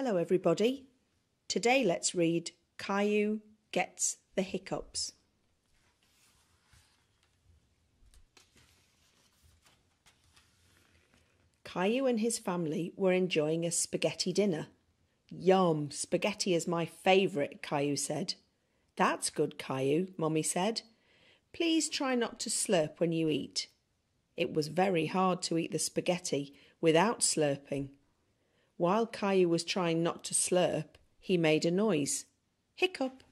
Hello everybody. Today let's read Caillou Gets the Hiccups. Caillou and his family were enjoying a spaghetti dinner. Yum, spaghetti is my favourite, Caillou said. That's good, Caillou, Mummy said. Please try not to slurp when you eat. It was very hard to eat the spaghetti without slurping. While Caillou was trying not to slurp, he made a noise. Hiccup.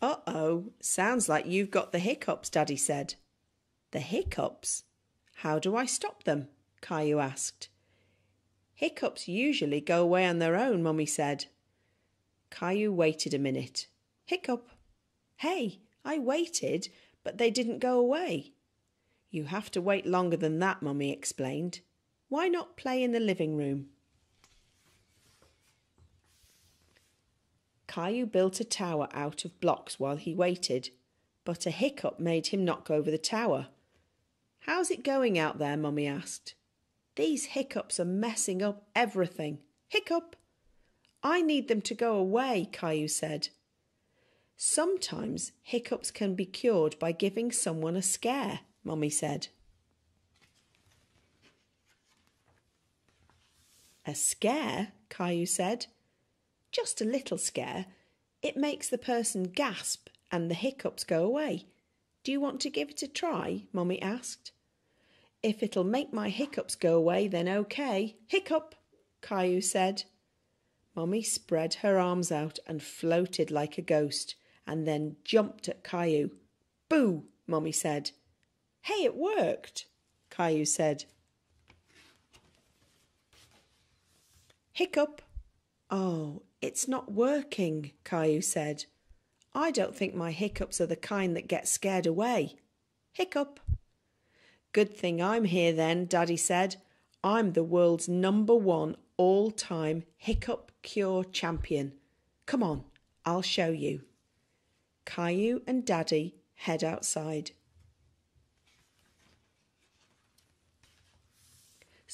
Uh-oh, sounds like you've got the hiccups, Daddy said. The hiccups? How do I stop them? Caillou asked. Hiccups usually go away on their own, Mummy said. Caillou waited a minute. Hiccup. Hey, I waited, but they didn't go away. You have to wait longer than that, Mummy explained. Why not play in the living room? Caillou built a tower out of blocks while he waited, but a hiccup made him knock over the tower. How's it going out there, Mummy asked. These hiccups are messing up everything. Hiccup! I need them to go away, Caillou said. Sometimes hiccups can be cured by giving someone a scare, Mummy said. A scare? Caillou said. Just a little scare. It makes the person gasp and the hiccups go away. Do you want to give it a try? Mummy asked. If it'll make my hiccups go away, then okay. Hiccup, Caillou said. Mummy spread her arms out and floated like a ghost and then jumped at Caillou. Boo, Mummy said. Hey, it worked, Caillou said. Hiccup. Oh, it's not working, Caillou said. I don't think my hiccups are the kind that get scared away. Hiccup. Good thing I'm here then, Daddy said. I'm the world's #1 all-time hiccup cure champion. Come on, I'll show you. Caillou and Daddy head outside.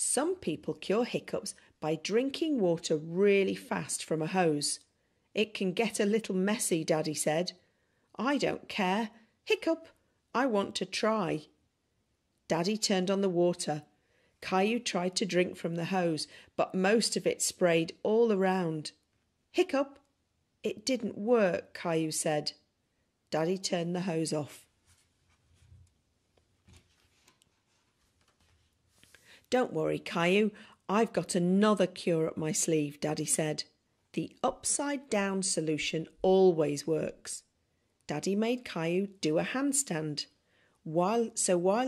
Some people cure hiccups by drinking water really fast from a hose. It can get a little messy, Daddy said. I don't care. Hiccup, I want to try. Daddy turned on the water. Caillou tried to drink from the hose, but most of it sprayed all around. Hiccup, it didn't work, Caillou said. Daddy turned the hose off. Don't worry, Caillou, I've got another cure up my sleeve, Daddy said. The upside-down solution always works. Daddy made Caillou do a handstand. While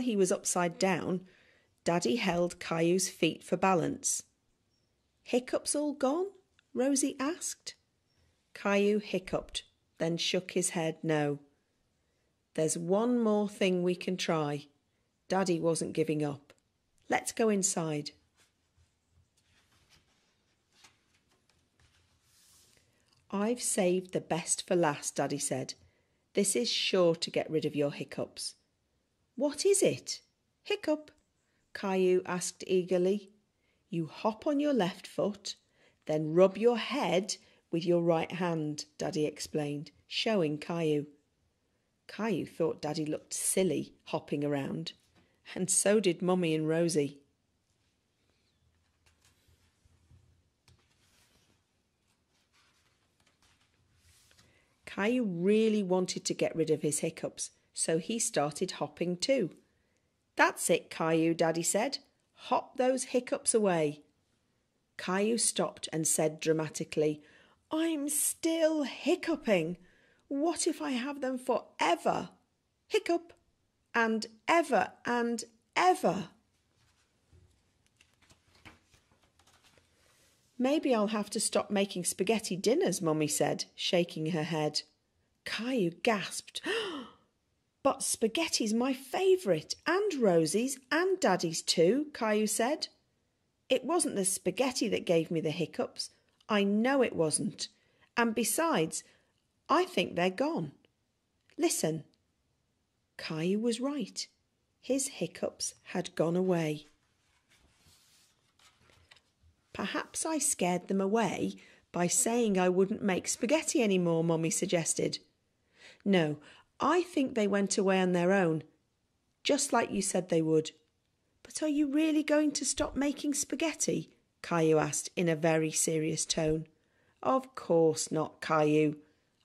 he was upside down, Daddy held Caillou's feet for balance. Hiccups all gone? Rosie asked. Caillou hiccuped, then shook his head no. There's one more thing we can try. Daddy wasn't giving up. Let's go inside. I've saved the best for last, Daddy said. This is sure to get rid of your hiccups. What is it? Hiccup? Caillou asked eagerly. You hop on your left foot, then rub your head with your right hand, Daddy explained, showing Caillou. Caillou thought Daddy looked silly hopping around, and so did Mummy and Rosie. Caillou really wanted to get rid of his hiccups, so he started hopping too. That's it, Caillou, Daddy said. Hop those hiccups away. Caillou stopped and said dramatically, I'm still hiccuping. What if I have them forever? Hiccup. And ever and ever. Maybe I'll have to stop making spaghetti dinners, Mummy said, shaking her head. Caillou gasped. But spaghetti's my favourite, and Rosie's and Daddy's too, Caillou said. It wasn't the spaghetti that gave me the hiccups. I know it wasn't. And besides, I think they're gone. Listen. Caillou was right. His hiccups had gone away. Perhaps I scared them away by saying I wouldn't make spaghetti anymore, Mummy suggested. No, I think they went away on their own, just like you said they would. But are you really going to stop making spaghetti? Caillou asked in a very serious tone. Of course not, Caillou.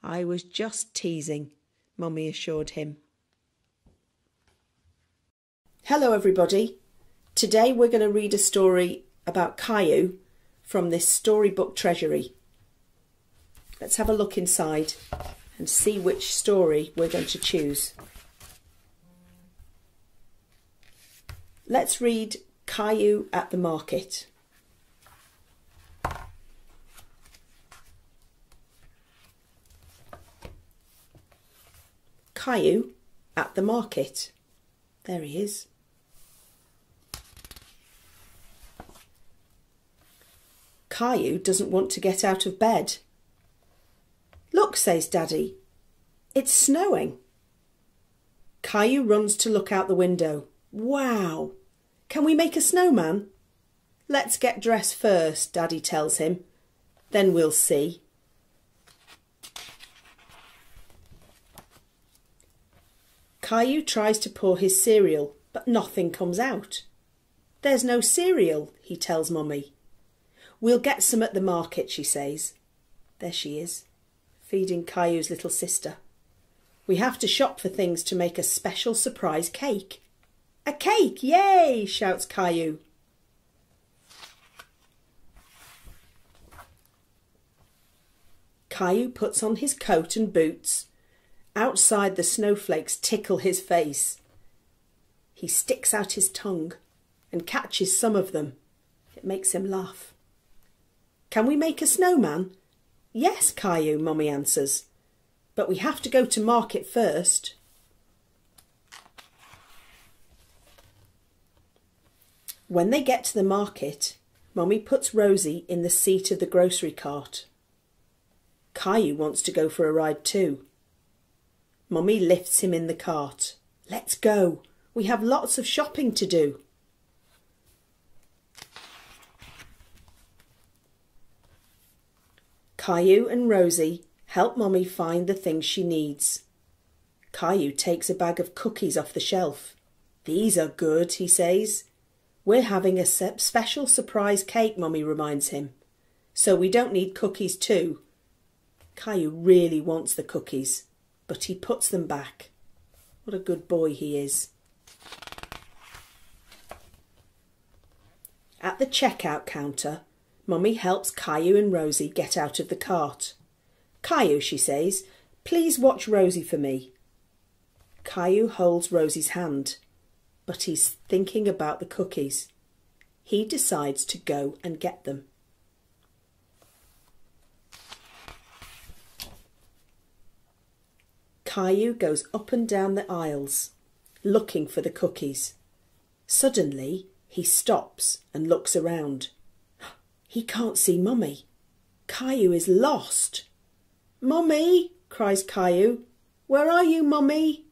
I was just teasing, Mummy assured him. Hello everybody. Today we're going to read a story about Caillou from this storybook treasury. Let's have a look inside and see which story we're going to choose. Let's read Caillou at the market. Caillou at the market. There he is. Caillou doesn't want to get out of bed. Look, says Daddy, it's snowing. Caillou runs to look out the window. Wow! Can we make a snowman? Let's get dressed first, Daddy tells him. Then we'll see. Caillou tries to pour his cereal, but nothing comes out. There's no cereal, he tells Mummy. We'll get some at the market, she says. There she is, feeding Caillou's little sister. We have to shop for things to make a special surprise cake. A cake, yay! Shouts Caillou. Caillou puts on his coat and boots. Outside, the snowflakes tickle his face. He sticks out his tongue and catches some of them. It makes him laugh. Can we make a snowman? Yes, Caillou, Mummy answers. But we have to go to market first. When they get to the market, Mummy puts Rosie in the seat of the grocery cart. Caillou wants to go for a ride too. Mummy lifts him in the cart. Let's go. We have lots of shopping to do. Caillou and Rosie help Mummy find the things she needs. Caillou takes a bag of cookies off the shelf. These are good, he says. We're having a special surprise cake, Mummy reminds him. So we don't need cookies too. Caillou really wants the cookies, but he puts them back. What a good boy he is. At the checkout counter, Mummy helps Caillou and Rosie get out of the cart. Caillou, she says, please watch Rosie for me. Caillou holds Rosie's hand, but he's thinking about the cookies. He decides to go and get them. Caillou goes up and down the aisles, looking for the cookies. Suddenly, he stops and looks around. He can't see Mummy. Caillou is lost. Mummy, cries Caillou. Where are you, Mummy?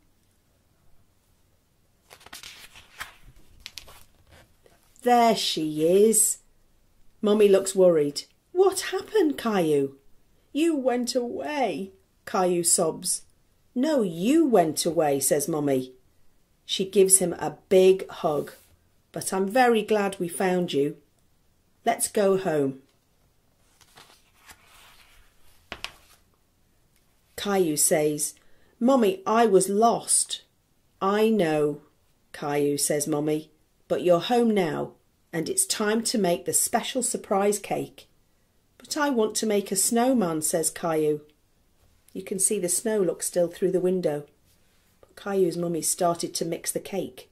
There she is. Mummy looks worried. What happened, Caillou? You went away, Caillou sobs. No, you went away, says Mummy. She gives him a big hug. But I'm very glad we found you. Let's go home. Caillou says, Mummy, I was lost. I know, Caillou says Mummy, but you're home now and it's time to make the special surprise cake. But I want to make a snowman, says Caillou. You can see the snow looks still through the window. But Caillou's Mummy started to mix the cake.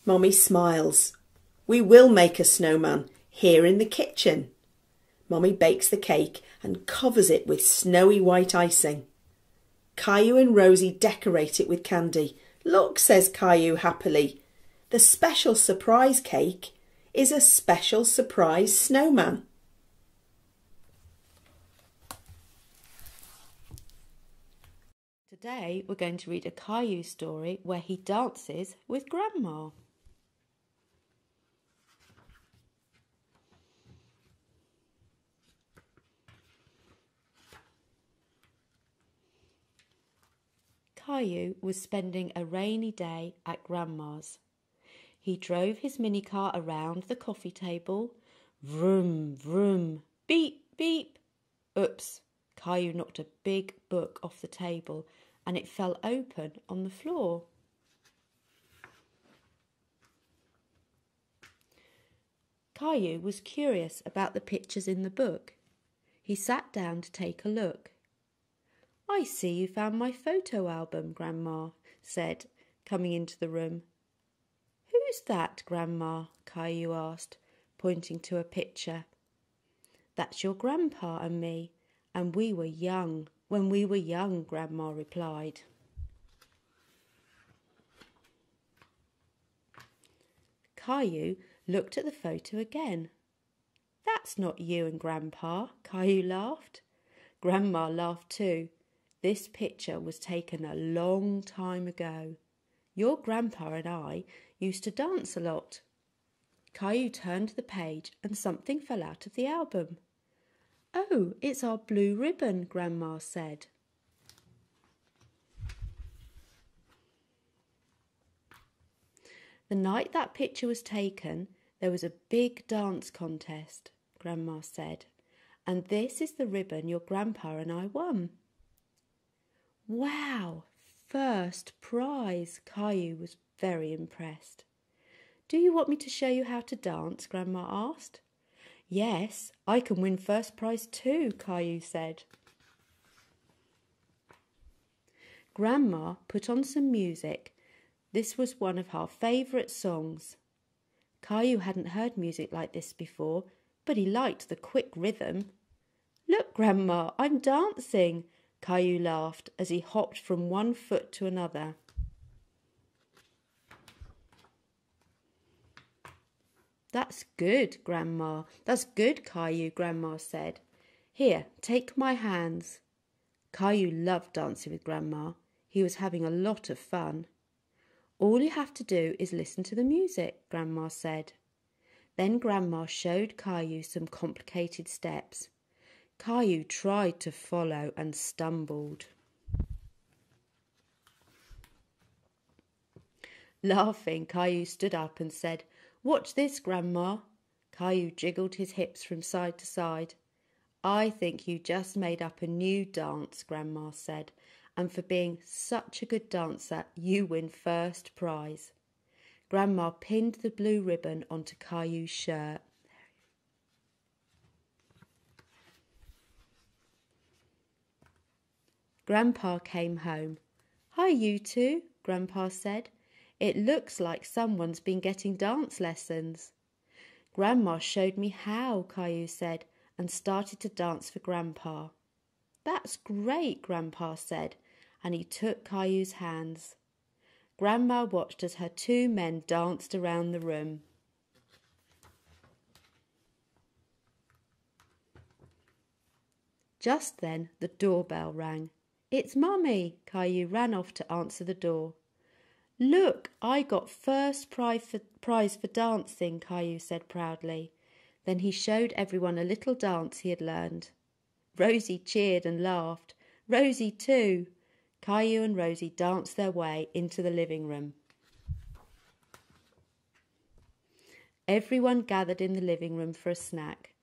Mummy smiles. We will make a snowman here in the kitchen. Mummy bakes the cake and covers it with snowy white icing. Caillou and Rosie decorate it with candy. Look, says Caillou happily. The special surprise cake is a special surprise snowman. Today we're going to read a Caillou story where he dances with Grandma. Caillou was spending a rainy day at Grandma's. He drove his minicar around the coffee table. Vroom, vroom, beep, beep. Oops, Caillou knocked a big book off the table and it fell open on the floor. Caillou was curious about the pictures in the book. He sat down to take a look. "I see you found my photo album," Grandma said, coming into the room. "Who's that, Grandma?" Caillou asked, pointing to a picture. "That's your grandpa and me, and we were young when we were young," Grandma replied. Caillou looked at the photo again. "That's not you and Grandpa," Caillou laughed. Grandma laughed too. This picture was taken a long time ago. Your grandpa and I used to dance a lot. Caillou turned the page and something fell out of the album. "Oh, it's our blue ribbon," Grandma said. "The night that picture was taken, there was a big dance contest," Grandma said, "and this is the ribbon your grandpa and I won." "Wow, first prize!" Caillou was very impressed. "Do you want me to show you how to dance?" Grandma asked. "Yes, I can win first prize too," Caillou said. Grandma put on some music. This was one of our favourite songs. Caillou hadn't heard music like this before, but he liked the quick rhythm. "Look, Grandma, I'm dancing!" Caillou laughed as he hopped from one foot to another. "That's good, Grandma. That's good, Caillou," Grandma said. "Here, take my hands." Caillou loved dancing with Grandma. He was having a lot of fun. "All you have to do is listen to the music," Grandma said. Then Grandma showed Caillou some complicated steps. Caillou tried to follow and stumbled. Laughing, Caillou stood up and said, "Watch this, Grandma." Caillou jiggled his hips from side to side. "I think you just made up a new dance," Grandma said, "and for being such a good dancer, you win first prize." Grandma pinned the blue ribbon onto Caillou's shirt. Grandpa came home. "Hi, you two," Grandpa said. "It looks like someone's been getting dance lessons." "Grandma showed me how," Caillou said, and started to dance for Grandpa. "That's great," Grandpa said, and he took Caillou's hands. Grandma watched as her two men danced around the room. Just then the doorbell rang. "It's Mummy!" Caillou ran off to answer the door. "Look, I got first prize for dancing," Caillou said proudly. Then he showed everyone a little dance he had learned. Rosie cheered and laughed. Rosie too. Caillou and Rosie danced their way into the living room. Everyone gathered in the living room for a snack.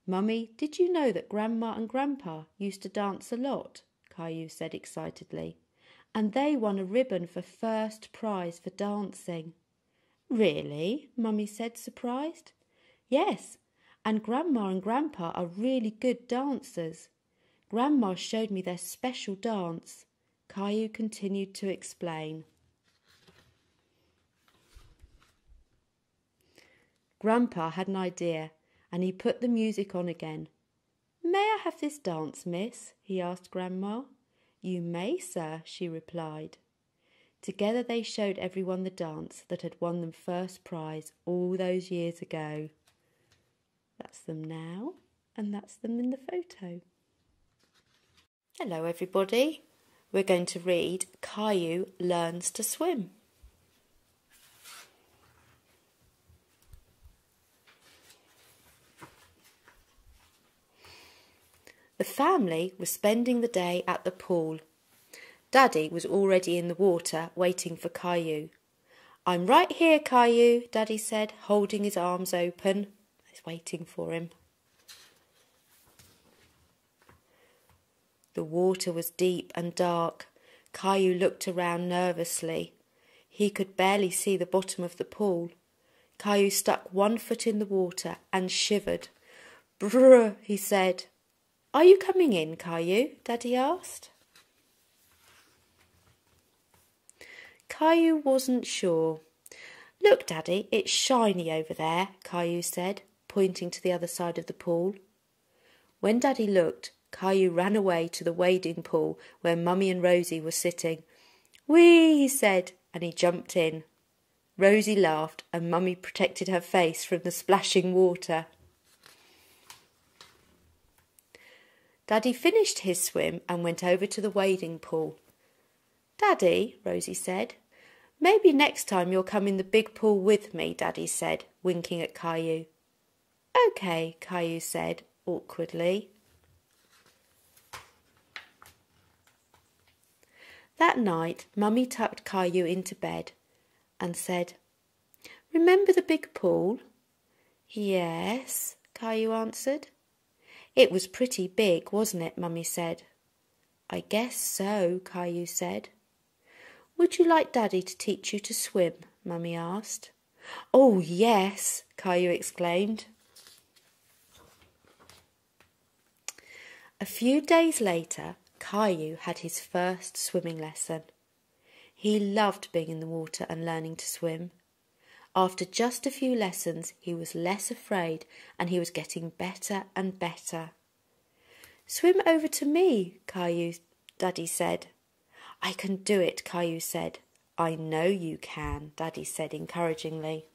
"Mummy, did you know that Grandma and Grandpa used to dance a lot?" Caillou said excitedly. "And they won a ribbon for first prize for dancing." "Really?" Mummy said, surprised. "Yes, and Grandma and Grandpa are really good dancers. Grandma showed me their special dance." Caillou continued to explain. Grandpa had an idea, and he put the music on again. "May I have this dance, miss?" he asked Grandma. "You may, sir," she replied. Together they showed everyone the dance that had won them first prize all those years ago. That's them now, and that's them in the photo. Hello everybody. We're going to read Caillou Learns to Swim. The family was spending the day at the pool. Daddy was already in the water, waiting for Caillou. "I'm right here, Caillou," Daddy said, holding his arms open. He's waiting for him. The water was deep and dark. Caillou looked around nervously. He could barely see the bottom of the pool. Caillou stuck one foot in the water and shivered. "Brr," he said. "Are you coming in, Caillou?" Daddy asked. Caillou wasn't sure. "Look, Daddy, it's shiny over there," Caillou said, pointing to the other side of the pool. When Daddy looked, Caillou ran away to the wading pool where Mummy and Rosie were sitting. "Whee!" he said, and he jumped in. Rosie laughed and Mummy protected her face from the splashing water. Daddy finished his swim and went over to the wading pool. "Daddy," Rosie said, "maybe next time you'll come in the big pool with me," Daddy said, winking at Caillou. "Okay," Caillou said, awkwardly. That night, Mummy tucked Caillou into bed and said, "Remember the big pool?" "Yes," Caillou answered. "It was pretty big, wasn't it?" Mummy said. "I guess so," Caillou said. "Would you like Daddy to teach you to swim?" Mummy asked. "Oh, yes," Caillou exclaimed. A few days later, Caillou had his first swimming lesson. He loved being in the water and learning to swim. After just a few lessons, he was less afraid and he was getting better and better. "Swim over to me, Caillou," Daddy said. "I can do it," Caillou said. "I know you can," Daddy said encouragingly.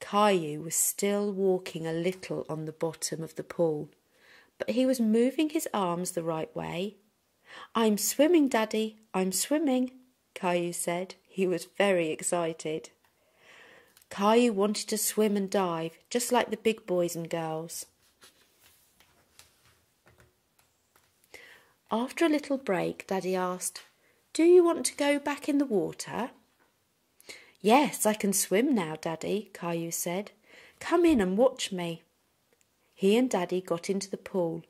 Caillou was still walking a little on the bottom of the pool, but he was moving his arms the right way. "I'm swimming, Daddy, I'm swimming," Caillou said. He was very excited. Caillou wanted to swim and dive, just like the big boys and girls. After a little break, Daddy asked, "Do you want to go back in the water?" "Yes, I can swim now, Daddy," Caillou said. "Come in and watch me." He and Daddy got into the pool.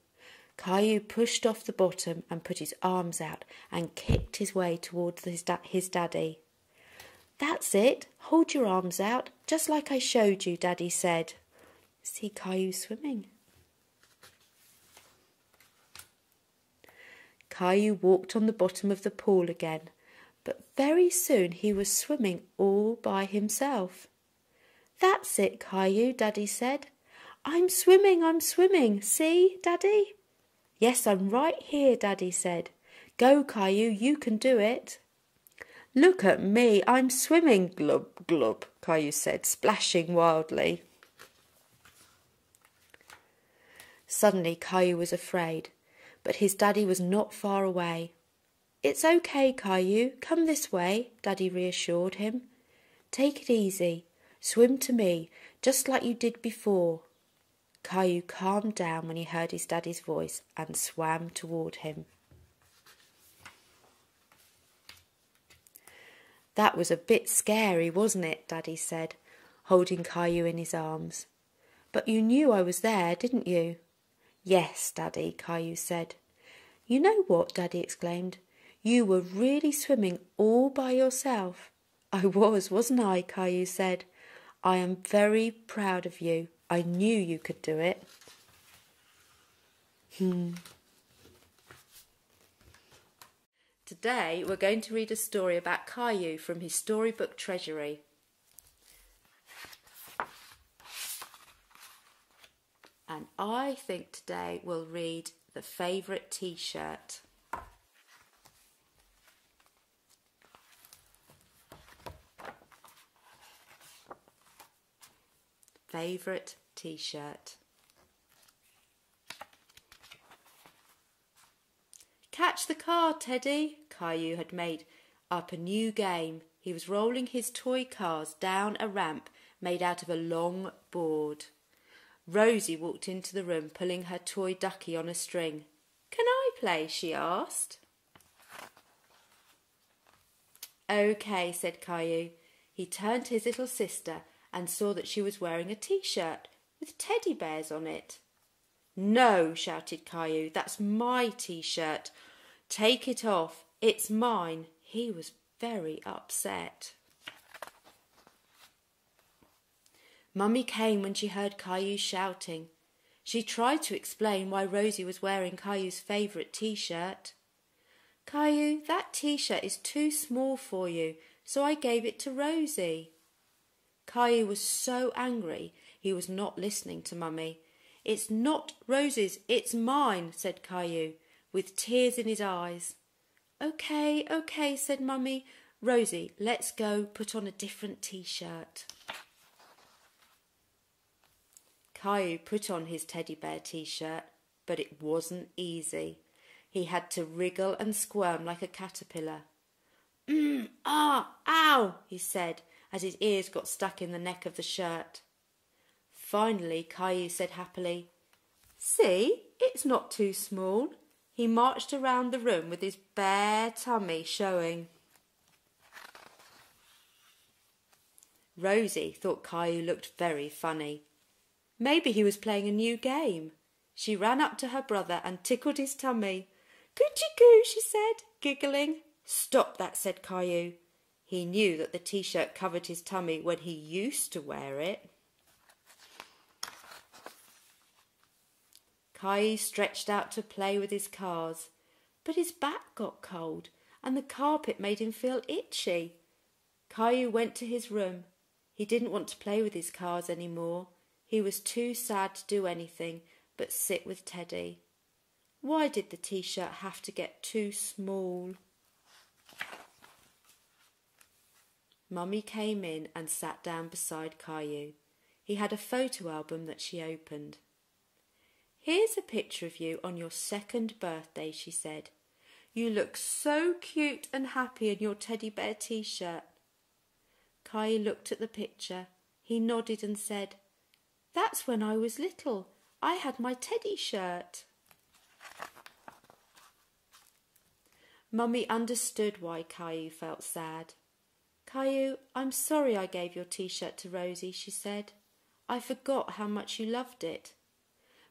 Caillou pushed off the bottom and put his arms out and kicked his way towards his daddy. "That's it, hold your arms out, just like I showed you," Daddy said. See Caillou swimming. Caillou walked on the bottom of the pool again, but very soon he was swimming all by himself. "That's it, Caillou," Daddy said. I'm swimming. See, Daddy?" "Yes, I'm right here," Daddy said. "Go, Caillou, you can do it." "Look at me, I'm swimming," glub, glub, Caillou said, splashing wildly. Suddenly Caillou was afraid, but his daddy was not far away. "It's okay, Caillou, come this way," Daddy reassured him. "Take it easy, swim to me, just like you did before." Caillou calmed down when he heard his daddy's voice and swam toward him. "That was a bit scary, wasn't it?" Daddy said, holding Caillou in his arms. "But you knew I was there, didn't you?" "Yes, Daddy," Caillou said. "You know what?" Daddy exclaimed. "You were really swimming all by yourself." "I was, wasn't I?" Caillou said. "I am very proud of you. I knew you could do it." Today we're going to read a story about Caillou from his storybook treasury. And I think today we'll read The Favorite T-Shirt. Favorite T-Shirt. "Catch the car, Teddy." Caillou had made up a new game. He was rolling his toy cars down a ramp made out of a long board. Rosie walked into the room pulling her toy ducky on a string. "Can play?" she asked. "OK," said Caillou. He turned to his little sister and saw that she was wearing a T-shirt with teddy bears on it. "No," shouted Caillou, "that's my T-shirt. Take it off. It's mine." He was very upset. Mummy came when she heard Caillou shouting. She tried to explain why Rosie was wearing Caillou's favourite T-shirt. "Caillou, that T-shirt is too small for you, so I gave it to Rosie." Caillou was so angry he was not listening to Mummy. "It's not Rosie's, it's mine," said Caillou, with tears in his eyes. "OK, OK," said Mummy. "Rosie, let's go put on a different T-shirt." Caillou put on his teddy bear T-shirt, but it wasn't easy. He had to wriggle and squirm like a caterpillar. Ow, he said, as his ears got stuck in the neck of the shirt. Finally, Caillou said happily, "See, it's not too small." He marched around the room with his bare tummy showing. Rosie thought Caillou looked very funny. Maybe he was playing a new game. She ran up to her brother and tickled his tummy. "Coochie-coo," she said, giggling. "Stop that," said Caillou. He knew that the T-shirt covered his tummy when he used to wear it. Caillou stretched out to play with his cars, but his back got cold and the carpet made him feel itchy. Caillou went to his room. He didn't want to play with his cars any more. He was too sad to do anything but sit with Teddy. Why did the T-shirt have to get too small? Mummy came in and sat down beside Caillou. He had a photo album that she opened. "Here's a picture of you on your 2nd birthday," she said. "You look so cute and happy in your teddy bear T-shirt." Caillou looked at the picture. He nodded and said, "That's when I was little. I had my teddy shirt." Mummy understood why Caillou felt sad. "Caillou, I'm sorry I gave your T-shirt to Rosie," she said. "I forgot how much you loved it.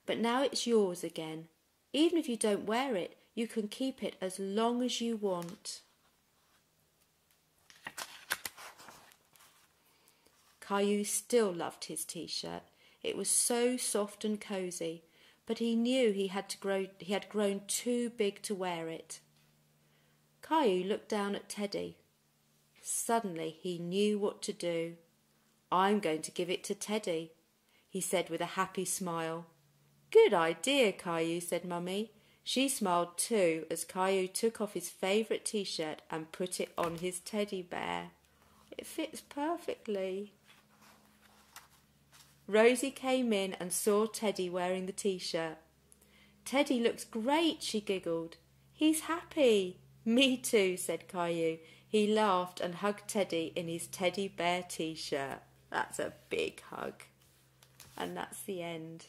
But now it's yours again. Even if you don't wear it, you can keep it as long as you want." Caillou still loved his T-shirt. It was so soft and cosy, but he knew he had grown too big to wear it. Caillou looked down at Teddy. Suddenly he knew what to do. "I'm going to give it to Teddy," he said with a happy smile. "Good idea, Caillou," said Mummy. She smiled too as Caillou took off his favourite T-shirt and put it on his teddy bear. "It fits perfectly." Rosie came in and saw Teddy wearing the T-shirt. "Teddy looks great," she giggled. "He's happy." "Me too," said Caillou. He laughed and hugged Teddy in his teddy bear T-shirt. That's a big hug. And that's the end.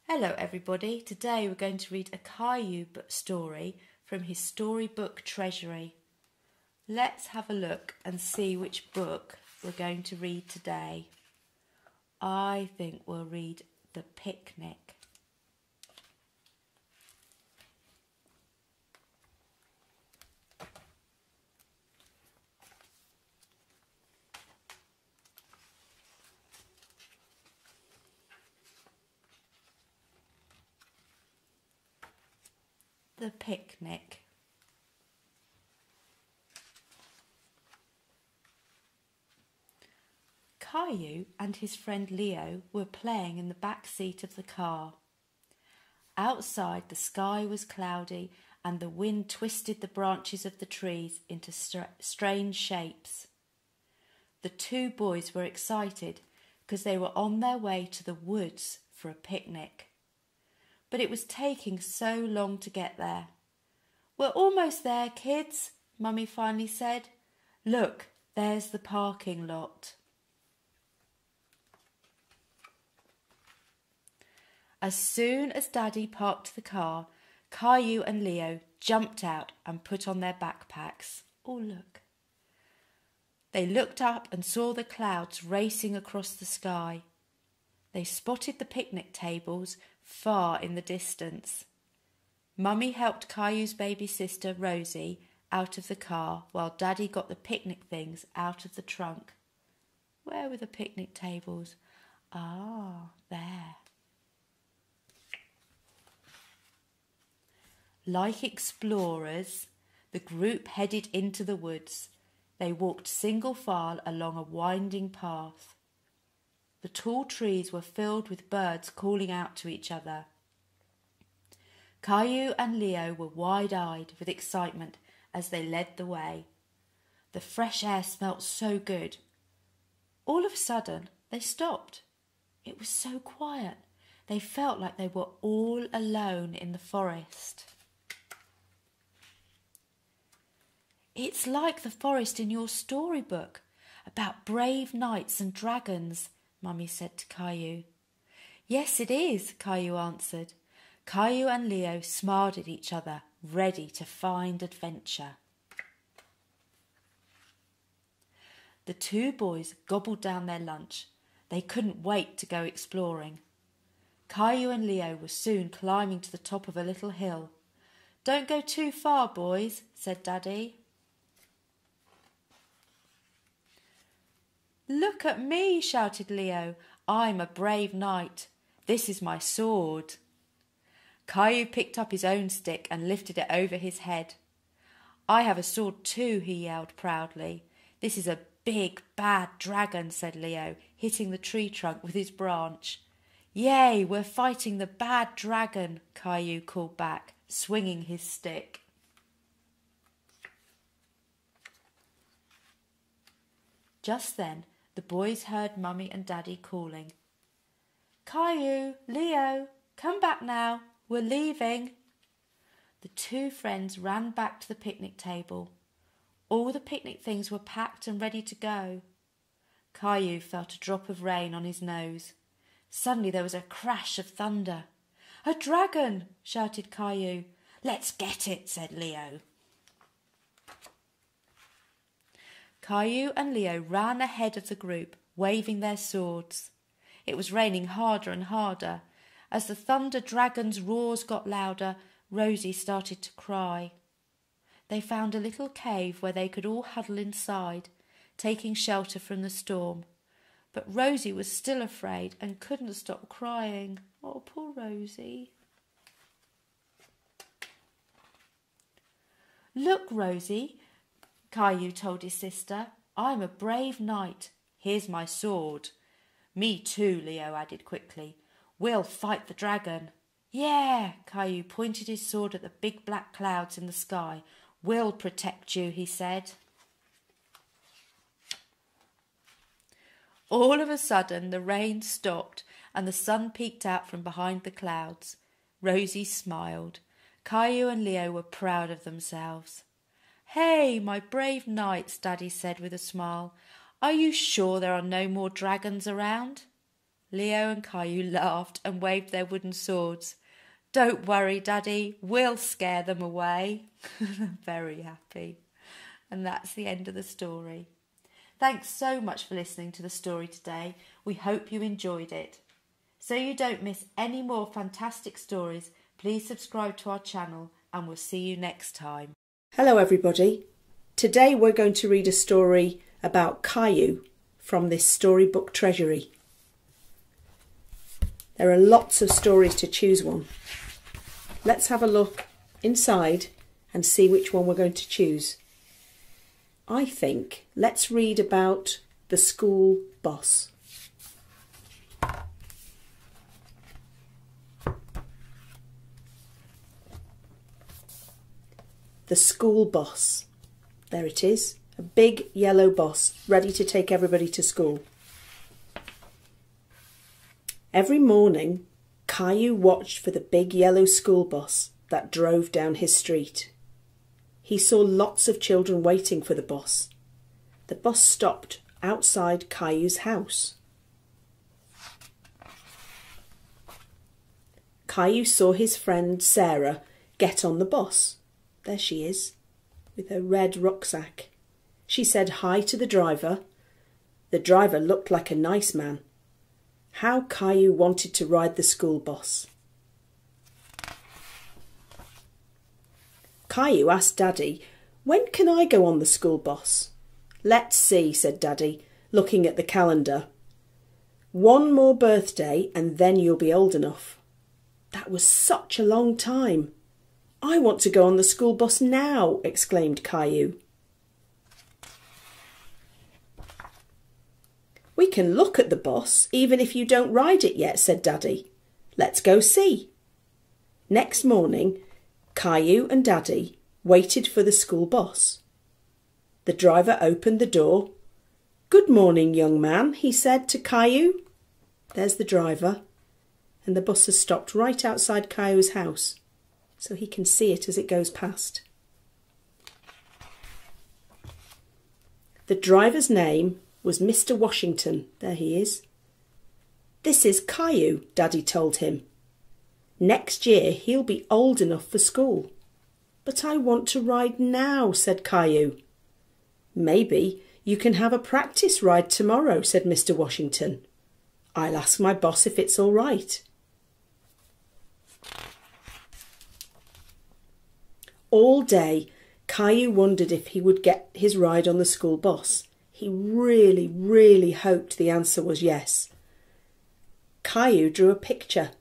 Hello everybody. Today we're going to read a Caillou story from his storybook treasury. Let's have a look and see which book we're going to read today. I think we'll read The Picnic. The Picnic. Caillou and his friend Leo were playing in the back seat of the car. Outside, the sky was cloudy and the wind twisted the branches of the trees into strange shapes. The two boys were excited because they were on their way to the woods for a picnic. But it was taking so long to get there. "We're almost there, kids," Mummy finally said. "Look, there's the parking lot." As soon as Daddy parked the car, Caillou and Leo jumped out and put on their backpacks. Oh, look. They looked up and saw the clouds racing across the sky. They spotted the picnic tables far in the distance. Mummy helped Caillou's baby sister, Rosie, out of the car while Daddy got the picnic things out of the trunk. Where were the picnic tables? Ah, there. Like explorers, the group headed into the woods. They walked single file along a winding path. The tall trees were filled with birds calling out to each other. Caillou and Leo were wide-eyed with excitement as they led the way. The fresh air smelt so good. All of a sudden, they stopped. It was so quiet. They felt like they were all alone in the forest. It's like the forest in your storybook about brave knights and dragons, Mummy said to Caillou. Yes, it is, Caillou answered. Caillou and Leo smiled at each other, ready to find adventure. The two boys gobbled down their lunch. They couldn't wait to go exploring. Caillou and Leo were soon climbing to the top of a little hill. Don't go too far, boys, said Daddy. Look at me, shouted Leo. I'm a brave knight. This is my sword. Caillou picked up his own stick and lifted it over his head. I have a sword too, he yelled proudly. This is a big, bad dragon, said Leo, hitting the tree trunk with his branch. Yay, we're fighting the bad dragon, Caillou called back, swinging his stick. Just then, the boys heard Mummy and Daddy calling. Caillou, Leo, come back now. We're leaving. The two friends ran back to the picnic table. All the picnic things were packed and ready to go. Caillou felt a drop of rain on his nose. Suddenly there was a crash of thunder. A dragon, shouted Caillou. Let's get it, said Leo. Caillou and Leo ran ahead of the group, waving their swords. It was raining harder and harder. As the thunder dragon's roars got louder, Rosie started to cry. They found a little cave where they could all huddle inside, taking shelter from the storm. But Rosie was still afraid and couldn't stop crying. Oh, poor Rosie. Look, Rosie, Caillou told his sister. I'm a brave knight. Here's my sword. Me too, Leo added quickly. We'll fight the dragon. Yeah, Caillou pointed his sword at the big black clouds in the sky. We'll protect you, he said. All of a sudden the rain stopped and the sun peeked out from behind the clouds. Rosie smiled. Caillou and Leo were proud of themselves. Hey, my brave knights, Daddy said with a smile. Are you sure there are no more dragons around? Leo and Caillou laughed and waved their wooden swords. Don't worry, Daddy, we'll scare them away. Very happy. And that's the end of the story. Thanks so much for listening to the story today. We hope you enjoyed it. So you don't miss any more fantastic stories, please subscribe to our channel and we'll see you next time. Hello everybody. Today we're going to read a story about Caillou from this storybook treasury. There are lots of stories to choose one. Let's have a look inside and see which one we're going to choose. I think let's read about the school bus. The school bus. There it is, a big yellow bus ready to take everybody to school. Every morning, Caillou watched for the big yellow school bus that drove down his street. He saw lots of children waiting for the bus. The bus stopped outside Caillou's house. Caillou saw his friend Sarah get on the bus. There she is, with her red rucksack. She said hi to the driver. The driver looked like a nice man. How Caillou wanted to ride the school bus. Caillou asked Daddy, "When can I go on the school bus?" "Let's see," said Daddy, looking at the calendar. "One more birthday and then you'll be old enough." That was such a long time. "I want to go on the school bus now," exclaimed Caillou. "We can look at the bus even if you don't ride it yet," said Daddy. "Let's go see." Next morning, Caillou and Daddy waited for the school bus. The driver opened the door. "Good morning, young man," he said to Caillou. There's the driver, and the bus has stopped right outside Caillou's house, so he can see it as it goes past. The driver's name was Mr. Washington. There he is. "This is Caillou," Daddy told him. "Next year he'll be old enough for school." "But I want to ride now," said Caillou. "Maybe you can have a practice ride tomorrow," said Mr. Washington. "I'll ask my boss if it's all right." All day, Caillou wondered if he would get his ride on the school bus. He really, really hoped the answer was yes. Caillou drew a picture.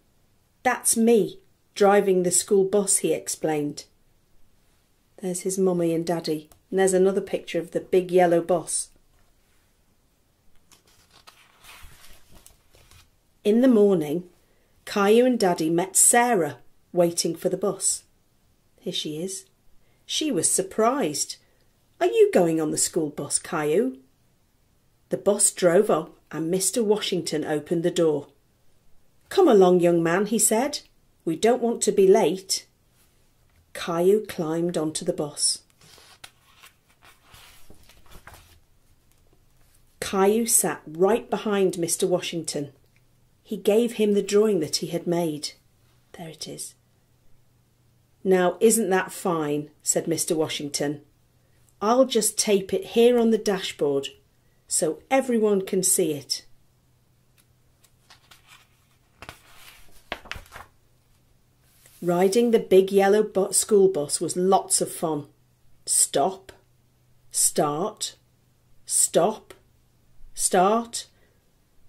"That's me, driving the school bus," he explained. There's his mummy and Daddy, and there's another picture of the big yellow bus. In the morning, Caillou and Daddy met Sarah waiting for the bus. Here she is. She was surprised. "Are you going on the school bus, Caillou?" The bus drove up and Mr. Washington opened the door. "Come along, young man," he said. "We don't want to be late." Caillou climbed onto the bus. Caillou sat right behind Mr. Washington. He gave him the drawing that he had made. There it is. "Now, isn't that fine?" said Mr. Washington. "I'll just tape it here on the dashboard so everyone can see it." Riding the big yellow school bus was lots of fun. Stop, start, stop, start.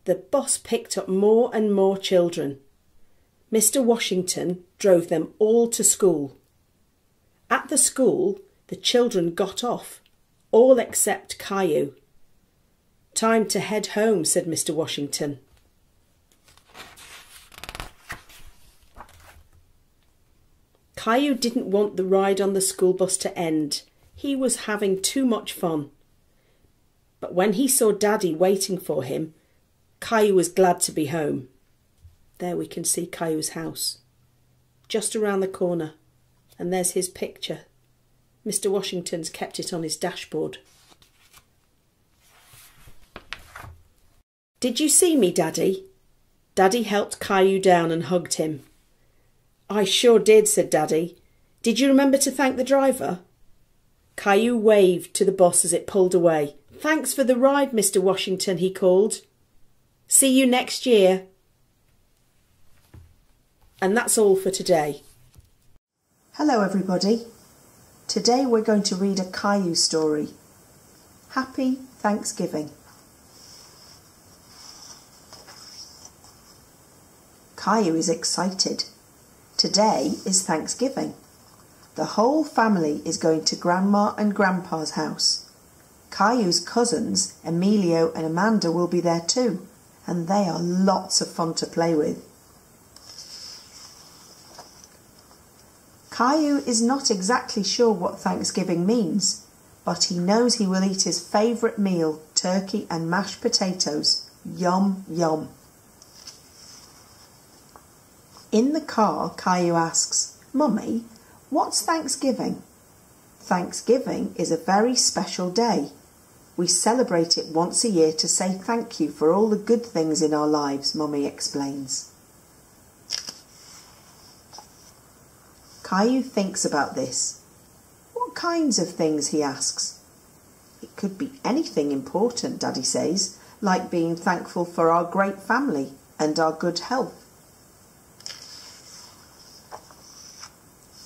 The bus picked up more and more children. Mr. Washington drove them all to school. At the school, the children got off, all except Caillou. "Time to head home," said Mr. Washington. Caillou didn't want the ride on the school bus to end. He was having too much fun. But when he saw Daddy waiting for him, Caillou was glad to be home. There we can see Caillou's house, just around the corner, and there's his picture. Mr. Washington's kept it on his dashboard. "Did you see me, Daddy?" Daddy helped Caillou down and hugged him. "I sure did," said Daddy. "Did you remember to thank the driver?" Caillou waved to the bus as it pulled away. "Thanks for the ride, Mr. Washington," he called. "See you next year." And that's all for today. Hello everybody. Today we're going to read a Caillou story. Happy Thanksgiving. Caillou is excited. Today is Thanksgiving. The whole family is going to Grandma and Grandpa's house. Caillou's cousins, Emilio and Amanda, will be there too, and they are lots of fun to play with. Caillou is not exactly sure what Thanksgiving means, but he knows he will eat his favourite meal, turkey and mashed potatoes. Yum, yum. In the car, Caillou asks, "Mummy, what's Thanksgiving?" Thanksgiving is a very special day. We celebrate it once a year to say thank you for all the good things in our lives, Mummy explains. Caillou thinks about this. What kinds of things, he asks. It could be anything important, Daddy says, like being thankful for our great family and our good health.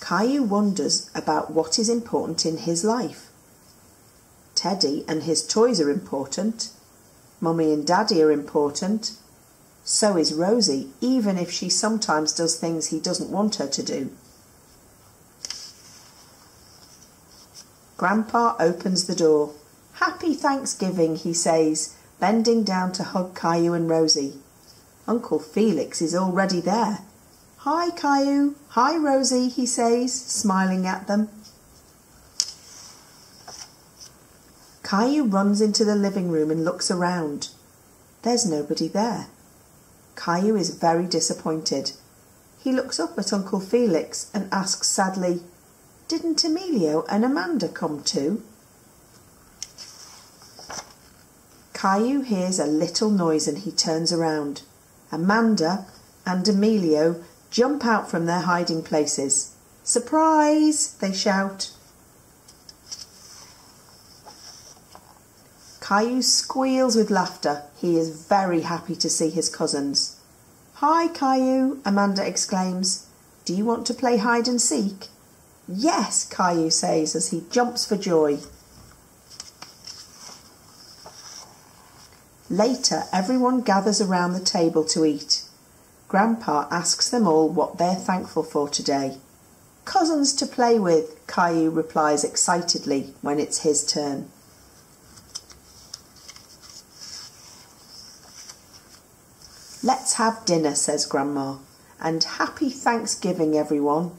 Caillou wonders about what is important in his life. Teddy and his toys are important. Mummy and Daddy are important. So is Rosie, even if she sometimes does things he doesn't want her to do. Grandpa opens the door. Happy Thanksgiving, he says, bending down to hug Caillou and Rosie. Uncle Felix is already there. Hi, Caillou. Hi, Rosie, he says, smiling at them. Caillou runs into the living room and looks around. There's nobody there. Caillou is very disappointed. He looks up at Uncle Felix and asks sadly, "Didn't Emilio and Amanda come too?" Caillou hears a little noise and he turns around. Amanda and Emilio jump out from their hiding places. "Surprise!" they shout. Caillou squeals with laughter. He is very happy to see his cousins. "Hi, Caillou," Amanda exclaims. "Do you want to play hide and seek?" "Yes," Caillou says as he jumps for joy. Later, everyone gathers around the table to eat. Grandpa asks them all what they're thankful for today. "Cousins to play with," Caillou replies excitedly when it's his turn. "Let's have dinner," says Grandma, "and happy Thanksgiving, everyone."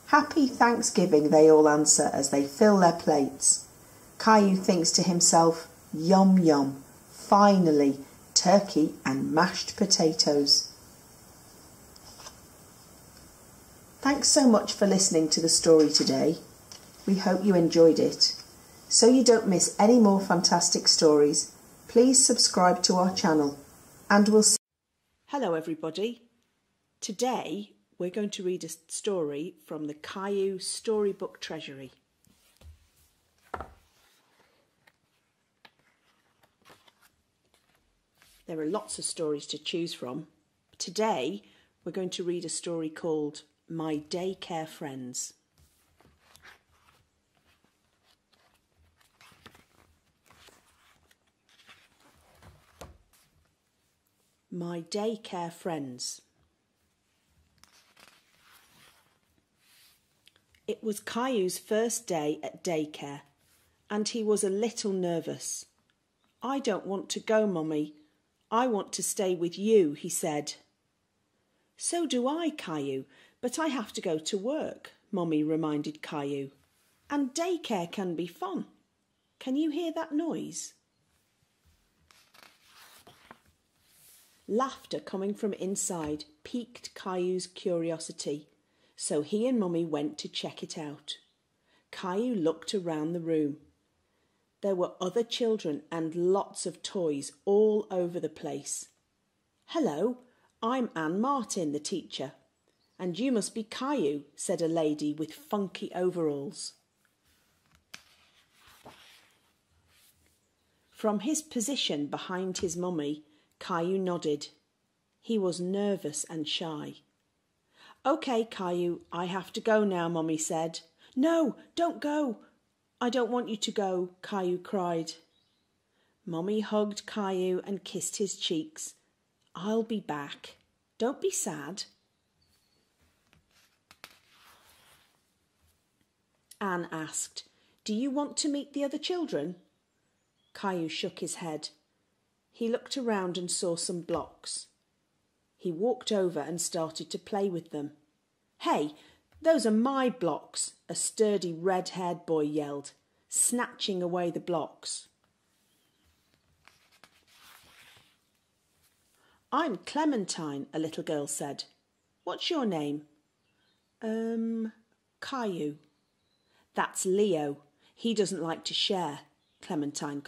"Happy Thanksgiving," they all answer as they fill their plates. Caillou thinks to himself, "Yum, yum, finally, turkey and mashed potatoes." Thanks so much for listening to the story today. We hope you enjoyed it. So you don't miss any more fantastic stories, please subscribe to our channel and we'll see. Hello everybody. Today we're going to read a story from the Caillou Storybook Treasury. There are lots of stories to choose from. Today we're going to read a story called My Daycare Friends. My Daycare Friends. It was Caillou's first day at daycare, and he was a little nervous. "I don't want to go, Mummy. I want to stay with you," he said. "So do I, Caillou, but I have to go to work," Mummy reminded Caillou. "And daycare can be fun. Can you hear that noise?" Laughter coming from inside piqued Caillou's curiosity, so he and Mummy went to check it out. Caillou looked around the room. There were other children and lots of toys all over the place. "Hello, I'm Anne Martin, the teacher, and you must be Caillou," said a lady with funky overalls. From his position behind his mummy, Caillou nodded. He was nervous and shy. "OK, Caillou, I have to go now," Mummy said. "No, don't go. I don't want you to go," Caillou cried. Mummy hugged Caillou and kissed his cheeks. "I'll be back. Don't be sad." Anne asked, "Do you want to meet the other children?" Caillou shook his head. He looked around and saw some blocks. He walked over and started to play with them. "Hey, those are my blocks," a sturdy red-haired boy yelled, snatching away the blocks. "I'm Clementine," a little girl said. "What's your name?" Caillou." "That's Leo. He doesn't like to share," Clementine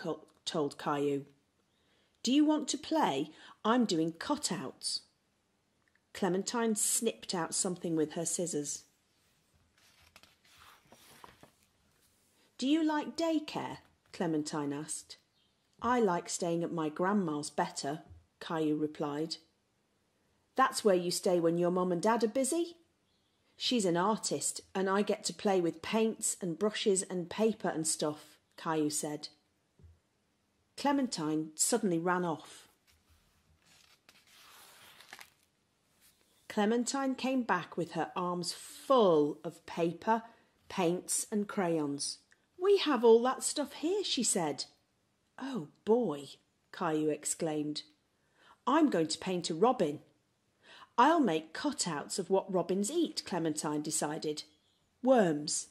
told Caillou. "Do you want to play? I'm doing cutouts." Clementine snipped out something with her scissors. Do you like daycare? Clementine asked. I like staying at my grandma's better, Caillou replied. That's where you stay when your mum and dad are busy? She's an artist and I get to play with paints and brushes and paper and stuff, Caillou said. Clementine suddenly ran off. Clementine came back with her arms full of paper, paints and crayons. We have all that stuff here, she said. Oh boy, Caillou exclaimed. I'm going to paint a robin. I'll make cutouts of what robins eat, Clementine decided. Worms.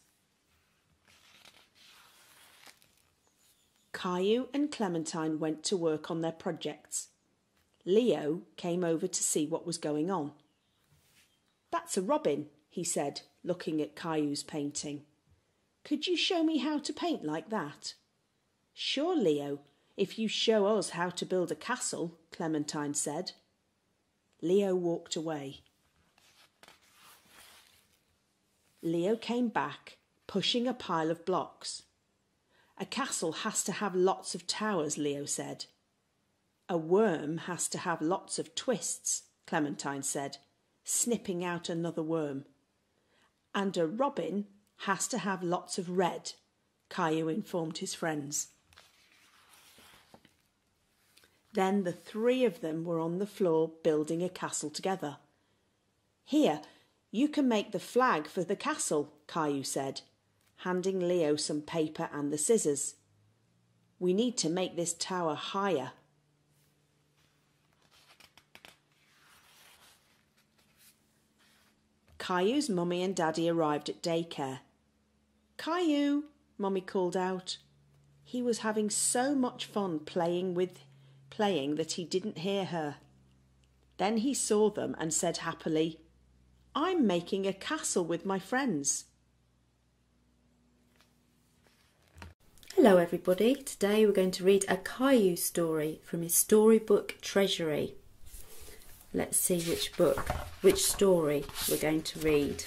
Caillou and Clementine went to work on their projects. Leo came over to see what was going on. That's a robin, he said, looking at Caillou's painting. Could you show me how to paint like that? Sure, Leo, if you show us how to build a castle, Clementine said. Leo walked away. Leo came back, pushing a pile of blocks. A castle has to have lots of towers, Leo said. A worm has to have lots of twists, Clementine said, snipping out another worm. And a robin has to have lots of red, Caillou informed his friends. Then the three of them were on the floor building a castle together. Here, you can make the flag for the castle, Caillou said, handing Leo some paper and the scissors. We need to make this tower higher. Caillou's mummy and daddy arrived at daycare. Caillou, Mummy called out. He was having so much fun playing that he didn't hear her. Then he saw them and said happily, I'm making a castle with my friends. Hello everybody, today we're going to read a Caillou story from his storybook Treasury. Let's see which story we're going to read.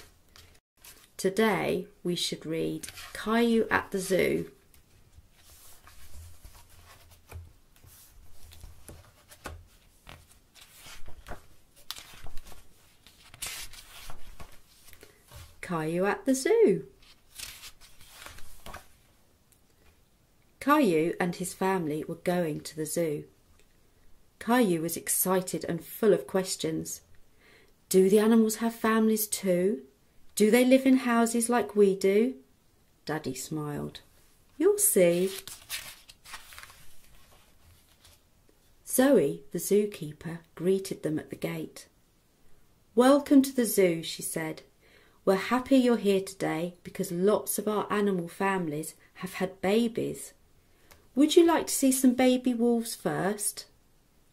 Today we should read Caillou at the Zoo. Caillou at the Zoo. Caillou and his family were going to the zoo. Caillou was excited and full of questions. Do the animals have families too? Do they live in houses like we do? Daddy smiled. You'll see. Zoe, the zookeeper, greeted them at the gate. Welcome to the zoo, she said. We're happy you're here today because lots of our animal families have had babies. Would you like to see some baby wolves first?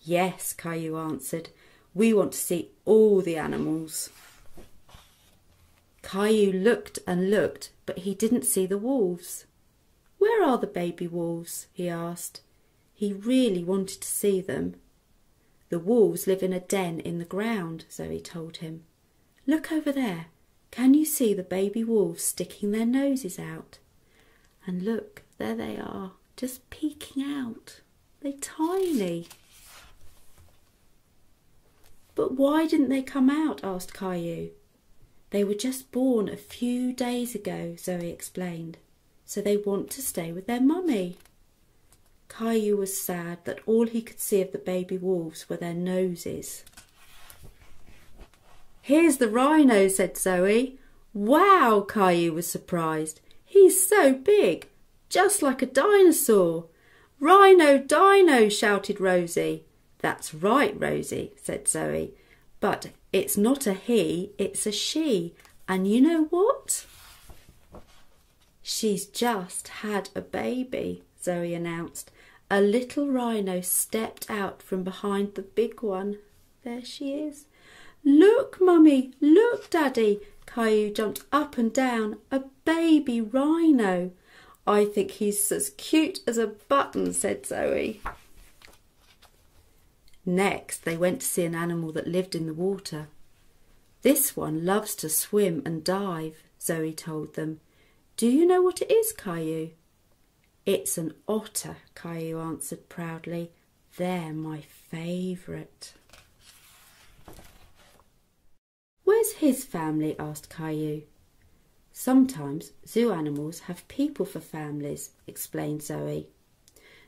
Yes, Caillou answered. We want to see all the animals. Caillou looked and looked, but he didn't see the wolves. Where are the baby wolves? He asked. He really wanted to see them. The wolves live in a den in the ground, Zoe told him. Look over there. Can you see the baby wolves sticking their noses out? And look, there they are, just peeking out. They're tiny. But why didn't they come out? Asked Caillou. They were just born a few days ago, Zoe explained, so they want to stay with their mummy. Caillou was sad that all he could see of the baby wolves were their noses. Here's the rhino, said Zoe. Wow, Caillou was surprised. He's so big, just like a dinosaur. Rhino, dino, shouted Rosie. That's right, Rosie, said Zoe. But it's not a he, it's a she. And you know what? She's just had a baby, Zoe announced. A little rhino stepped out from behind the big one. There she is. Look, Mummy, look, Daddy. Caillou jumped up and down. A baby rhino. I think he's as cute as a button, said Zoe. Next, they went to see an animal that lived in the water. This one loves to swim and dive, Zoe told them. Do you know what it is, Caillou? It's an otter, Caillou answered proudly. They're my favourite. Where's his family? Asked Caillou. Sometimes zoo animals have people for families, explained Zoe.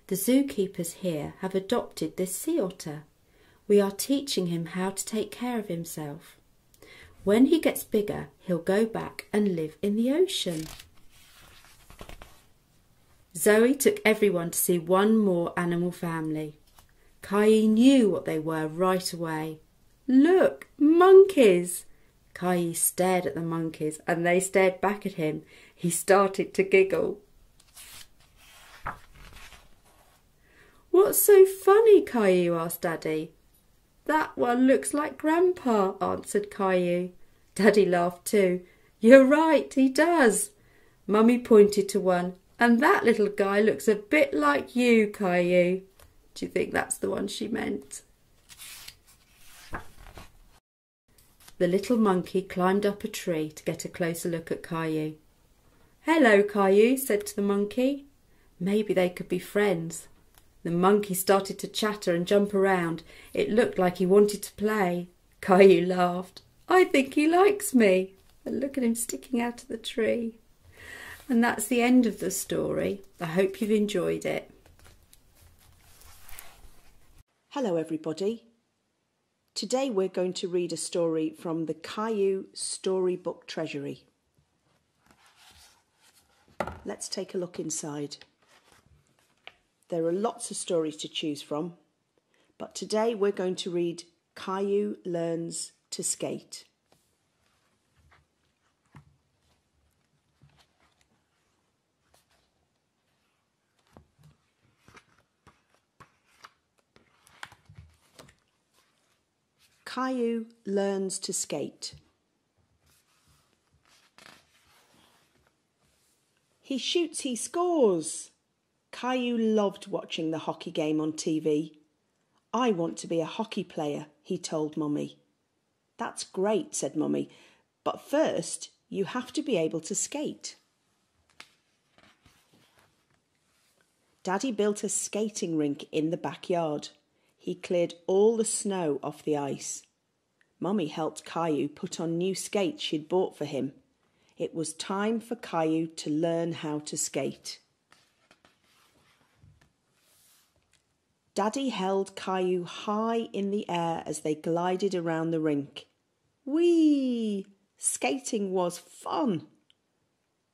The zookeepers here have adopted this sea otter. We are teaching him how to take care of himself. When he gets bigger, he'll go back and live in the ocean. Zoe took everyone to see one more animal family. Caillou knew what they were right away. Look, monkeys! Caillou stared at the monkeys and they stared back at him. He started to giggle. What's so funny, Caillou? Asked Daddy. That one looks like Grandpa, answered Caillou. Daddy laughed too. You're right, he does. Mummy pointed to one. And that little guy looks a bit like you, Caillou. Do you think that's the one she meant? The little monkey climbed up a tree to get a closer look at Caillou. Hello, Caillou, said to the monkey. Maybe they could be friends. The monkey started to chatter and jump around. It looked like he wanted to play. Caillou laughed. I think he likes me. And look at him sticking out of the tree. And that's the end of the story. I hope you've enjoyed it. Hello everybody. Today we're going to read a story from the Caillou Storybook Treasury. Let's take a look inside. There are lots of stories to choose from, but today we're going to read Caillou Learns to Skate. Caillou learns to skate. He shoots, he scores. Caillou loved watching the hockey game on TV. I want to be a hockey player, he told Mummy. That's great, said Mummy, but first you have to be able to skate. Daddy built a skating rink in the backyard. He cleared all the snow off the ice. Mummy helped Caillou put on new skates she'd bought for him. It was time for Caillou to learn how to skate. Daddy held Caillou high in the air as they glided around the rink. Whee! Skating was fun.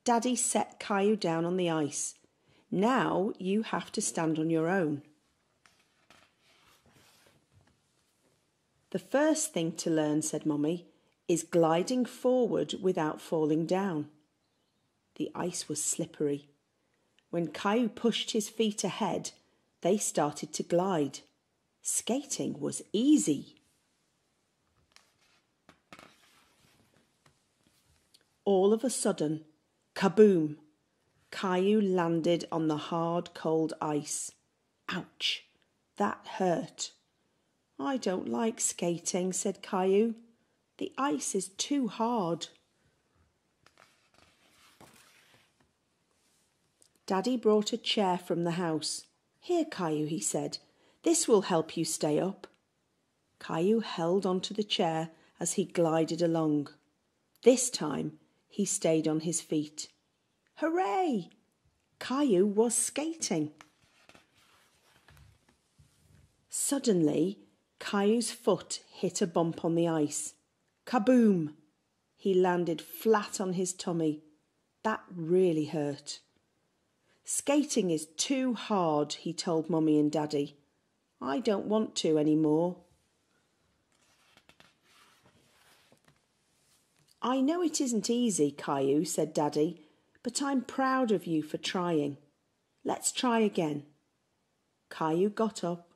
Daddy set Caillou down on the ice. Now you have to stand on your own. The first thing to learn, said Mummy, is gliding forward without falling down. The ice was slippery. When Caillou pushed his feet ahead, they started to glide. Skating was easy. All of a sudden, kaboom! Caillou landed on the hard, cold ice. Ouch! That hurt. I don't like skating, said Caillou. The ice is too hard. Daddy brought a chair from the house. Here, Caillou, he said. This will help you stay up. Caillou held onto the chair as he glided along. This time he stayed on his feet. Hooray! Caillou was skating. Suddenly, Caillou's foot hit a bump on the ice. Kaboom! He landed flat on his tummy. That really hurt. Skating is too hard, he told Mummy and Daddy. I don't want to anymore. I know it isn't easy, Caillou, said Daddy, but I'm proud of you for trying. Let's try again. Caillou got up.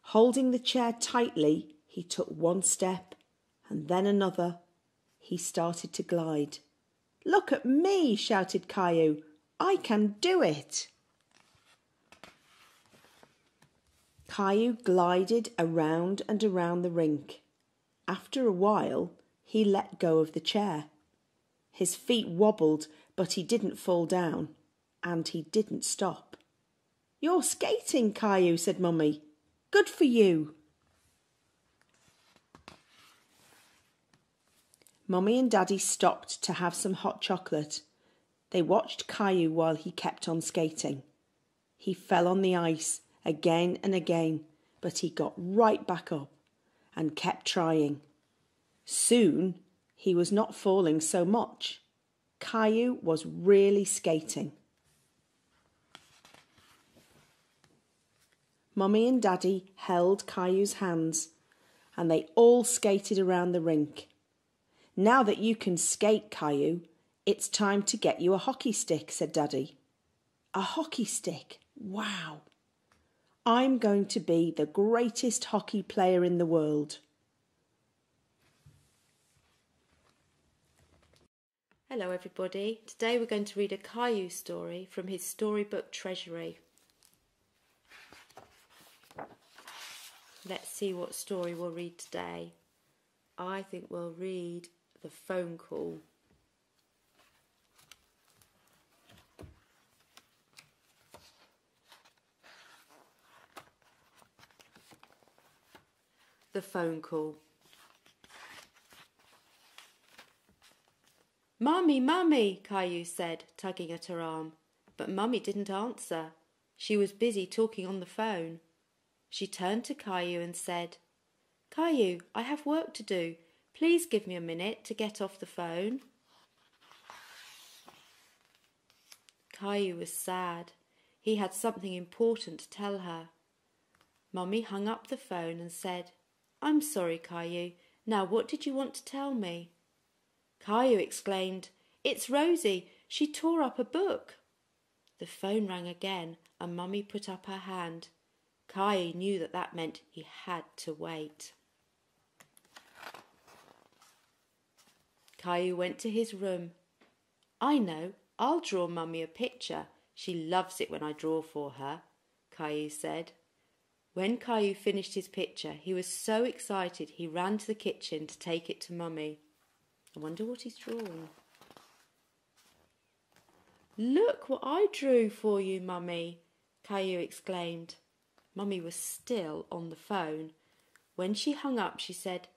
Holding the chair tightly, he took one step and then another. He started to glide. Look at me, shouted Caillou. I can do it. Caillou glided around and around the rink. After a while, he let go of the chair. His feet wobbled, but he didn't fall down, and he didn't stop. "You're skating, Caillou," said Mummy. "Good for you." Mummy and Daddy stopped to have some hot chocolate. They watched Caillou while he kept on skating. He fell on the ice again and again, but he got right back up and kept trying. Soon he was not falling so much. Caillou was really skating. Mummy and Daddy held Caillou's hands, and they all skated around the rink. "Now that you can skate, Caillou, it's time to get you a hockey stick," said Daddy. "A hockey stick? Wow! I'm going to be the greatest hockey player in the world." Hello everybody, today we're going to read a Caillou story from his storybook treasury. Let's see what story we'll read today. I think we'll read The Phone Call. The Phone Call. "Mummy, Mummy," Caillou said, tugging at her arm. But Mummy didn't answer. She was busy talking on the phone. She turned to Caillou and said, "Caillou, I have work to do. Please give me a minute to get off the phone." Caillou was sad. He had something important to tell her. Mummy hung up the phone and said, "I'm sorry, Caillou. Now what did you want to tell me?" Caillou exclaimed, "It's Rosie. She tore up a book." The phone rang again and Mummy put up her hand. Caillou knew that meant he had to wait. Caillou went to his room. "I know, I'll draw Mummy a picture. She loves it when I draw for her," Caillou said. When Caillou finished his picture, he was so excited he ran to the kitchen to take it to Mummy. I wonder what he's drawing. "Look what I drew for you, Mummy," Caillou exclaimed. Mummy was still on the phone. When she hung up, she said,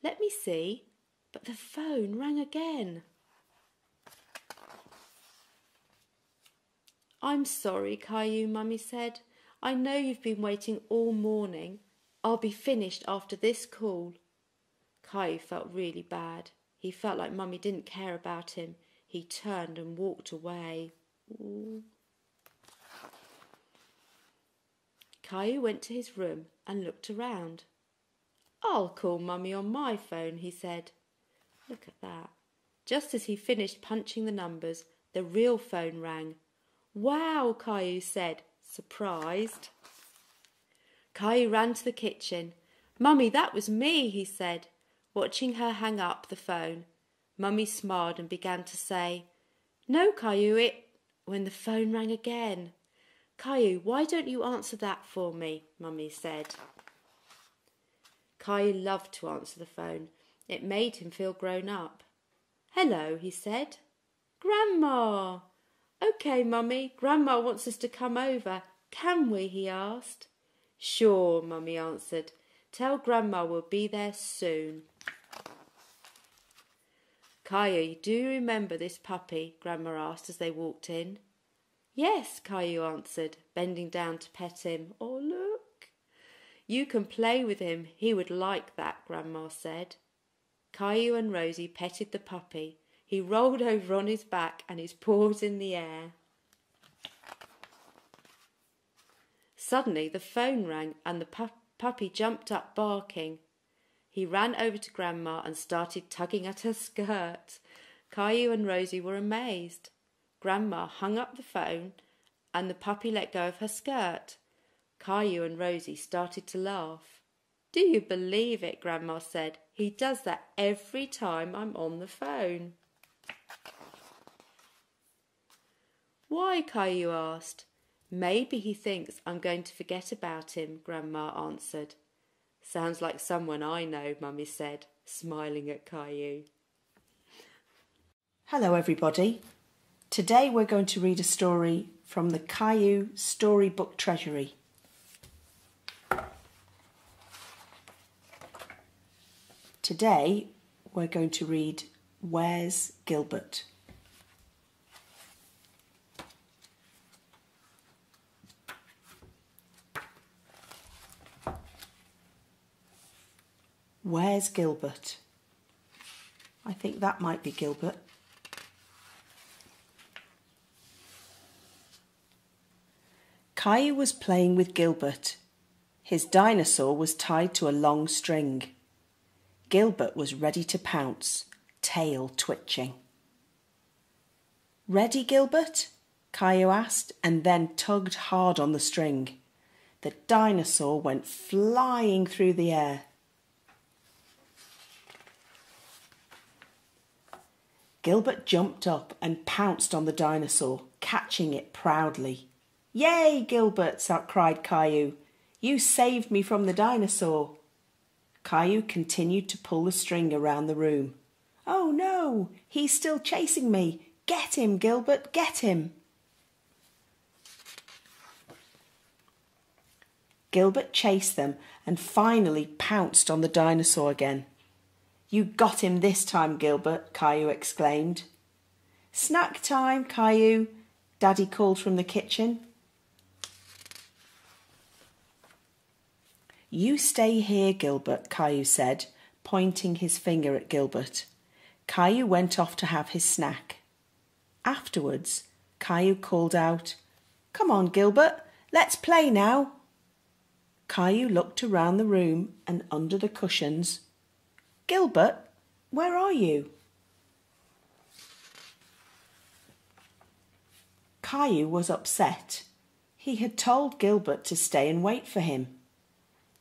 "Let me see," but the phone rang again. "I'm sorry, Caillou," Mummy said. "I know you've been waiting all morning. I'll be finished after this call." Caillou felt really bad. He felt like Mummy didn't care about him. He turned and walked away. Ooh. Caillou went to his room and looked around. "I'll call Mummy on my phone," he said. Look at that. Just as he finished punching the numbers, the real phone rang. "Wow," Caillou said, surprised. Caillou ran to the kitchen. "Mummy, that was me," he said, watching her hang up the phone. Mummy smiled and began to say, "No, Caillou, when the phone rang again. "Caillou, why don't you answer that for me?" Mummy said. Caillou loved to answer the phone. It made him feel grown up. "Hello," he said. "Grandma!" "Okay, Mummy, Grandma wants us to come over. Can we?" he asked. "Sure," Mummy answered. "Tell Grandma we'll be there soon." "Caillou, do you remember this puppy?" Grandma asked as they walked in. "Yes," Caillou answered, bending down to pet him. "Oh, look." "You can play with him. He would like that," Grandma said. Caillou and Rosie petted the puppy. He rolled over on his back and his paws in the air. Suddenly the phone rang and the puppy jumped up barking. He ran over to Grandma and started tugging at her skirt. Caillou and Rosie were amazed. Grandma hung up the phone and the puppy let go of her skirt. Caillou and Rosie started to laugh. "Do you believe it?" Grandma said. "He does that every time I'm on the phone." "Why?" Caillou asked. "Maybe he thinks I'm going to forget about him," Grandma answered. "Sounds like someone I know," Mummy said, smiling at Caillou. Hello everybody. Today we're going to read a story from the Caillou Storybook Treasury. Today we're going to read Where's Gilbert? Where's Gilbert? I think that might be Gilbert. Caillou was playing with Gilbert. His dinosaur was tied to a long string. Gilbert was ready to pounce, tail twitching. "Ready, Gilbert?" Caillou asked, and then tugged hard on the string. The dinosaur went flying through the air. Gilbert jumped up and pounced on the dinosaur, catching it proudly. "Yay, Gilbert!" cried Caillou. "You saved me from the dinosaur." Caillou continued to pull the string around the room. "Oh no, he's still chasing me. Get him, Gilbert, get him." Gilbert chased them and finally pounced on the dinosaur again. "You got him this time, Gilbert," Caillou exclaimed. "Snack time, Caillou," Daddy called from the kitchen. "You stay here, Gilbert," Caillou said, pointing his finger at Gilbert. Caillou went off to have his snack. Afterwards, Caillou called out, "Come on, Gilbert, let's play now." Caillou looked around the room and under the cushions. "Gilbert, where are you?" Caillou was upset. He had told Gilbert to stay and wait for him.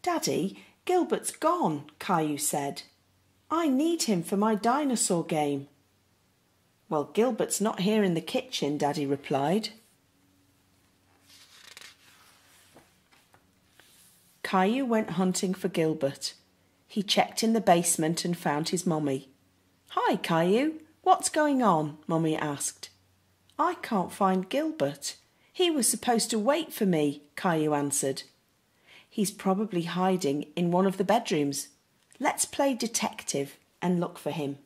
"Daddy, Gilbert's gone," Caillou said. "I need him for my dinosaur game." "Well, Gilbert's not here in the kitchen," Daddy replied. Caillou went hunting for Gilbert. He checked in the basement and found his mummy. "Hi, Caillou, what's going on?" Mummy asked. "I can't find Gilbert. He was supposed to wait for me," Caillou answered. "He's probably hiding in one of the bedrooms. Let's play detective and look for him."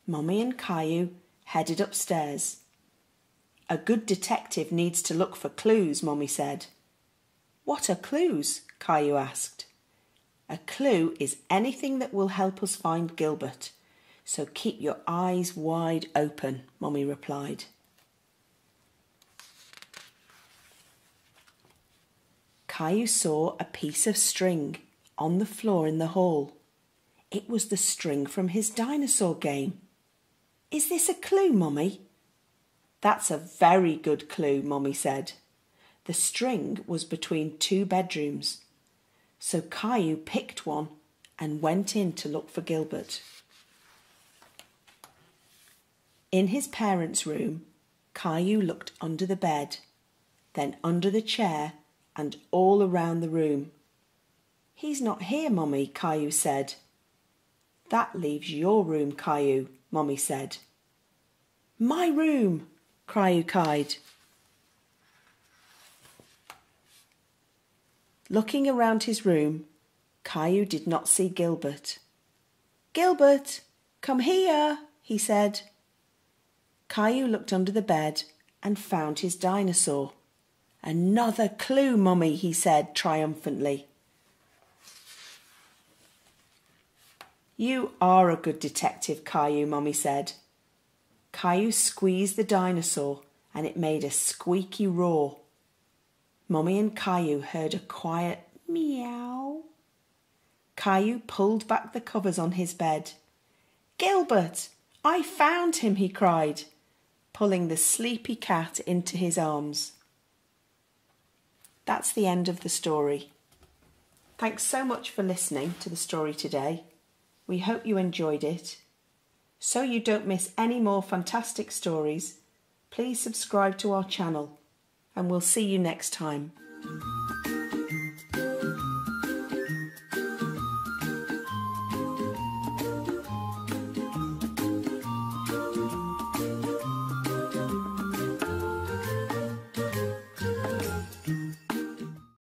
Mummy and Caillou headed upstairs. "A good detective needs to look for clues," Mummy said. "What are clues?" Caillou asked. "A clue is anything that will help us find Gilbert, so keep your eyes wide open," Mummy replied. Caillou saw a piece of string on the floor in the hall. It was the string from his dinosaur game. "Is this a clue, Mummy?" "That's a very good clue," Mummy said. The string was between two bedrooms. So Caillou picked one and went in to look for Gilbert. In his parents' room, Caillou looked under the bed, then under the chair and all around the room. "He's not here, Mummy," Caillou said. "That leaves your room, Caillou," Mummy said. "My room!" Caillou cried. Looking around his room, Caillou did not see Gilbert. "Gilbert, come here," he said. Caillou looked under the bed and found his dinosaur. "Another clue, Mummy," he said triumphantly. "You are a good detective, Caillou," Mummy said. Caillou squeezed the dinosaur and it made a squeaky roar. Mummy and Caillou heard a quiet meow. Caillou pulled back the covers on his bed. "Gilbert, I found him," he cried, pulling the sleepy cat into his arms. That's the end of the story. Thanks so much for listening to the story today. We hope you enjoyed it. So you don't miss any more fantastic stories, please subscribe to our channel and we'll see you next time.